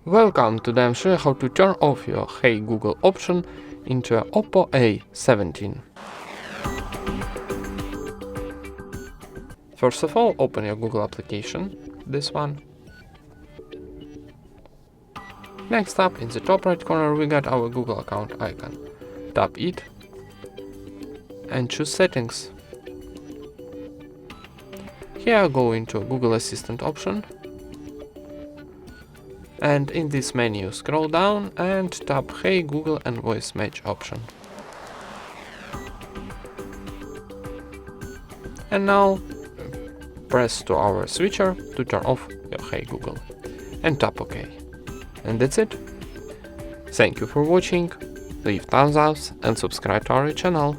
Welcome, today I'm showing how to turn off your Hey Google option into a OPPO A17. First of all, open your Google application, this one. Next up, in the top right corner we got our Google account icon. Tap it and choose Settings. Here go into Google Assistant option. And in this menu scroll down and tap Hey Google and Voice Match option. And now press to our switcher to turn off your Hey Google and tap OK. And that's it. Thank you for watching, leave thumbs up and subscribe to our channel.